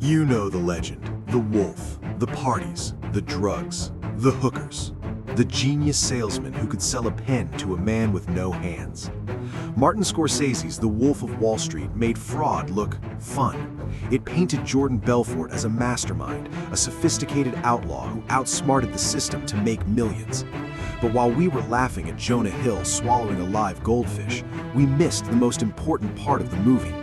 You know the legend, the wolf, the parties, the drugs, the hookers, the genius salesman who could sell a pen to a man with no hands. Martin Scorsese's The Wolf of Wall Street made fraud look fun. It painted Jordan Belfort as a mastermind, a sophisticated outlaw who outsmarted the system to make millions. But while we were laughing at Jonah Hill swallowing a live goldfish, we missed the most important part of the movie.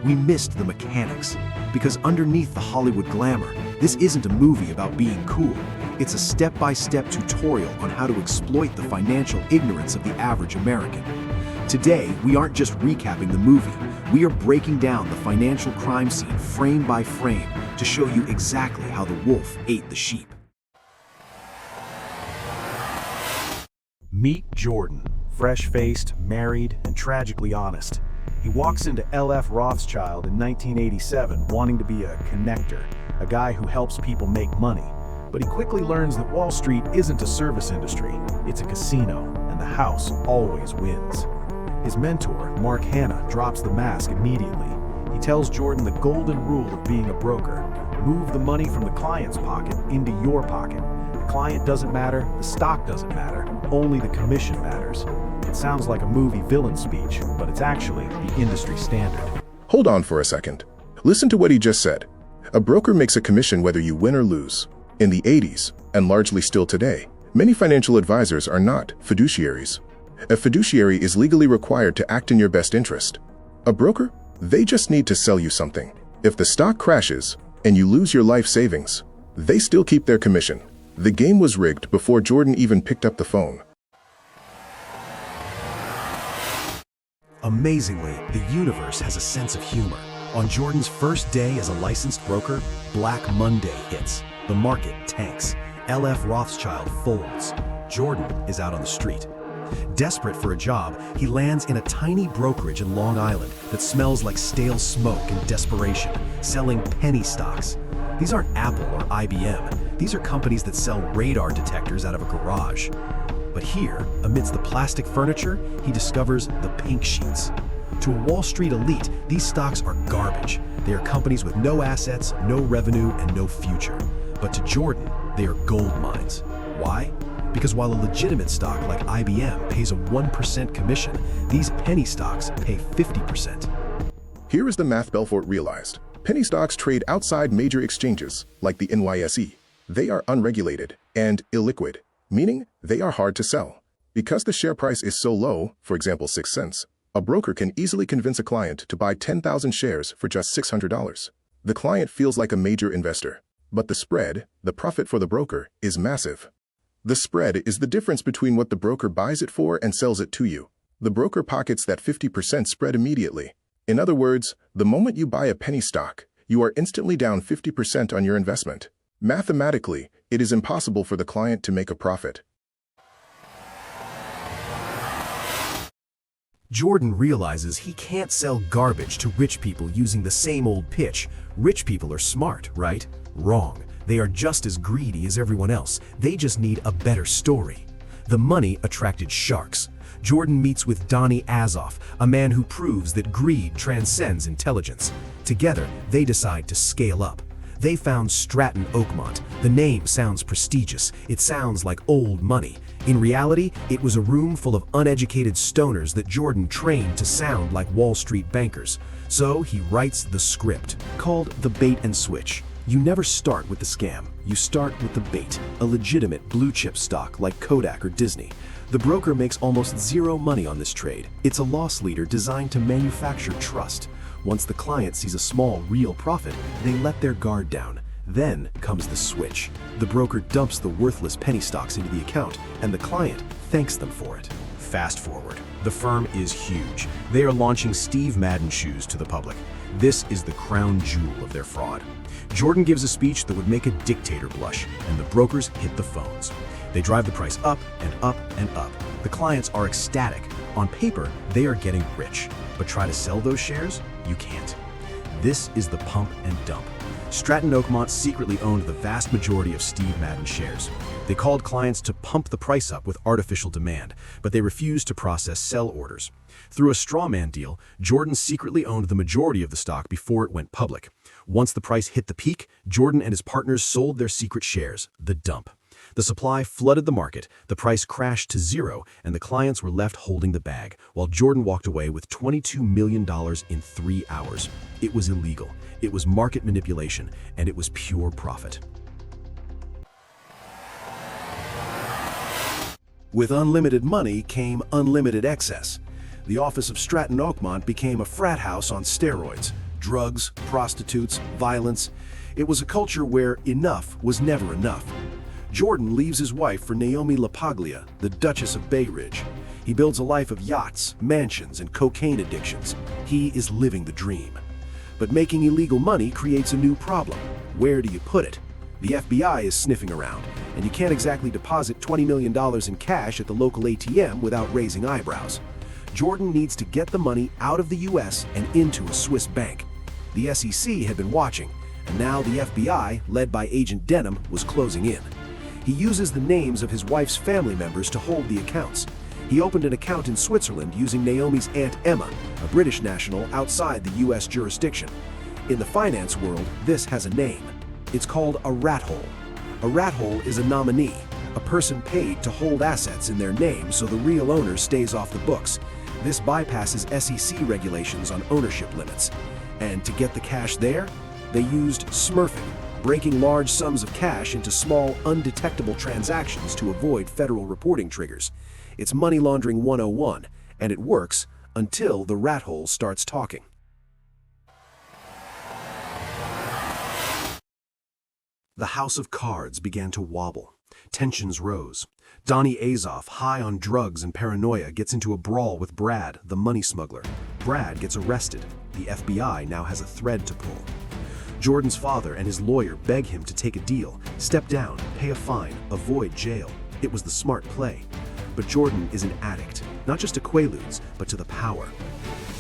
We missed the mechanics. Because underneath the Hollywood glamour, this isn't a movie about being cool. It's a step-by-step tutorial on how to exploit the financial ignorance of the average American. Today, we aren't just recapping the movie. We are breaking down the financial crime scene frame by frame to show you exactly how the wolf ate the sheep. Meet Jordan, fresh-faced, married, and tragically honest. He walks into L.F. Rothschild in 1987 wanting to be a connector, a guy who helps people make money. But he quickly learns that Wall Street isn't a service industry, it's a casino, and the house always wins. His mentor, Mark Hanna, drops the mask immediately. He tells Jordan the golden rule of being a broker: move the money from the client's pocket into your pocket. The client doesn't matter, the stock doesn't matter, only the commission matters. It sounds like a movie villain speech, but it's actually the industry standard. Hold on for a second. Listen to what he just said. A broker makes a commission whether you win or lose. In the 80s, and largely still today, many financial advisors are not fiduciaries. A fiduciary is legally required to act in your best interest. A broker? They just need to sell you something. If the stock crashes and you lose your life savings, they still keep their commission. The game was rigged before Jordan even picked up the phone. Amazingly, the universe has a sense of humor. On Jordan's first day as a licensed broker, Black Monday hits. The market tanks. L.F. Rothschild folds. Jordan is out on the street. Desperate for a job, he lands in a tiny brokerage in Long Island that smells like stale smoke and desperation, selling penny stocks. These aren't Apple or IBM. These are companies that sell radar detectors out of a garage. But here, amidst the plastic furniture, he discovers the pink sheets. To a Wall Street elite, these stocks are garbage. They are companies with no assets, no revenue, and no future. But to Jordan, they are gold mines. Why? Because while a legitimate stock like IBM pays a 1% commission, these penny stocks pay 50%. Here is the math Belfort realized. Penny stocks trade outside major exchanges, like the NYSE. They are unregulated and illiquid, meaning they are hard to sell. Because the share price is so low, for example 6 cents, a broker can easily convince a client to buy 10,000 shares for just $600. The client feels like a major investor. But the spread, the profit for the broker, is massive. The spread is the difference between what the broker buys it for and sells it to you. The broker pockets that 50% spread immediately. In other words, the moment you buy a penny stock, you are instantly down 50% on your investment. Mathematically, it is impossible for the client to make a profit. Jordan realizes he can't sell garbage to rich people using the same old pitch. Rich people are smart, right? Wrong. They are just as greedy as everyone else. They just need a better story. The money attracted sharks. Jordan meets with Donnie Azoff, a man who proves that greed transcends intelligence. Together, they decide to scale up. They found Stratton Oakmont. The name sounds prestigious. It sounds like old money. In reality, it was a room full of uneducated stoners that Jordan trained to sound like Wall Street bankers. So he writes the script, called The Bait and Switch. You never start with the scam. You start with the bait, a legitimate blue-chip stock like Kodak or Disney. The broker makes almost zero money on this trade. It's a loss leader designed to manufacture trust. Once the client sees a small, real profit, they let their guard down. Then comes the switch. The broker dumps the worthless penny stocks into the account, and the client thanks them for it. Fast forward. The firm is huge. They are launching Steve Madden shoes to the public. This is the crown jewel of their fraud. Jordan gives a speech that would make a dictator blush, and the brokers hit the phones. They drive the price up and up and up. The clients are ecstatic. On paper, they are getting rich. But try to sell those shares? You can't. This is the pump and dump. Stratton Oakmont secretly owned the vast majority of Steve Madden shares. They called clients to pump the price up with artificial demand, but they refused to process sell orders. Through a straw man deal, Jordan secretly owned the majority of the stock before it went public. Once the price hit the peak, Jordan and his partners sold their secret shares, the dump. The supply flooded the market, the price crashed to zero, and the clients were left holding the bag, while Jordan walked away with $22 million in 3 hours. It was illegal, it was market manipulation, and it was pure profit. With unlimited money came unlimited excess. The office of Stratton Oakmont became a frat house on steroids. Drugs, prostitutes, violence. It was a culture where enough was never enough. Jordan leaves his wife for Naomi LaPaglia, the Duchess of Bay Ridge. He builds a life of yachts, mansions, and cocaine addictions. He is living the dream. But making illegal money creates a new problem. Where do you put it? The FBI is sniffing around, and you can't exactly deposit $20 million in cash at the local ATM without raising eyebrows. Jordan needs to get the money out of the US and into a Swiss bank. The SEC had been watching, and now the FBI, led by Agent Denham, was closing in. He uses the names of his wife's family members to hold the accounts. He opened an account in Switzerland using Naomi's Aunt Emma, a British national outside the US jurisdiction. In the finance world, this has a name. It's called a RatHole. A RatHole is a nominee, a person paid to hold assets in their name so the real owner stays off the books. This bypasses SEC regulations on ownership limits. And to get the cash there, they used Smurfing, breaking large sums of cash into small, undetectable transactions to avoid federal reporting triggers. It's money laundering 101, and it works until the RatHole starts talking. The house of cards began to wobble. Tensions rose. Donnie Azoff, high on drugs and paranoia, gets into a brawl with Brad, the money smuggler. Brad gets arrested. The FBI now has a thread to pull. Jordan's father and his lawyer beg him to take a deal, step down, pay a fine, avoid jail. It was the smart play. But Jordan is an addict, not just to Quaaludes, but to the power.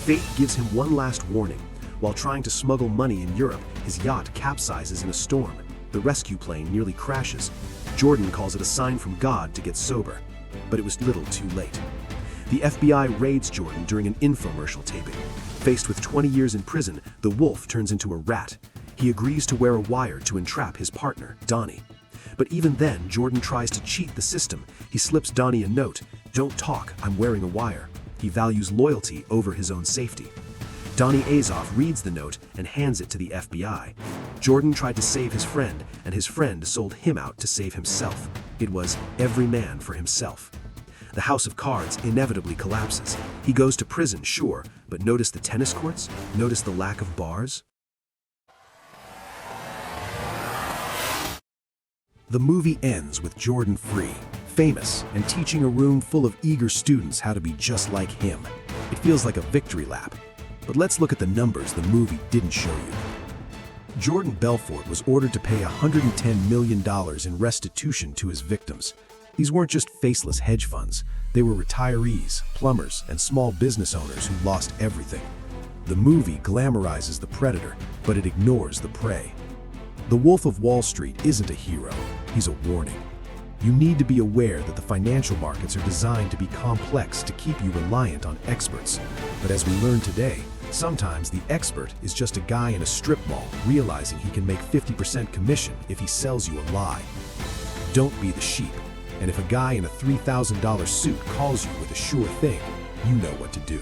Fate gives him one last warning. While trying to smuggle money in Europe, his yacht capsizes in a storm. The rescue plane nearly crashes. Jordan calls it a sign from God to get sober. But it was little too late. The FBI raids Jordan during an infomercial taping. Faced with 20 years in prison, the wolf turns into a rat. He agrees to wear a wire to entrap his partner, Donnie. But even then, Jordan tries to cheat the system. He slips Donnie a note, "Don't talk, I'm wearing a wire." He values loyalty over his own safety. Donnie Azoff reads the note and hands it to the FBI. Jordan tried to save his friend, and his friend sold him out to save himself. It was every man for himself. The house of cards inevitably collapses. He goes to prison, sure, but notice the tennis courts? Notice the lack of bars? The movie ends with Jordan free, famous, and teaching a room full of eager students how to be just like him. It feels like a victory lap. But let's look at the numbers the movie didn't show you. Jordan Belfort was ordered to pay $110 million in restitution to his victims. These weren't just faceless hedge funds. They were retirees, plumbers, and small business owners who lost everything. The movie glamorizes the predator, but it ignores the prey. The Wolf of Wall Street isn't a hero, he's a warning. You need to be aware that the financial markets are designed to be complex to keep you reliant on experts. But as we learned today, sometimes the expert is just a guy in a strip mall realizing he can make 50% commission if he sells you a lie. Don't be the sheep. And if a guy in a $3,000 suit calls you with a sure thing, you know what to do.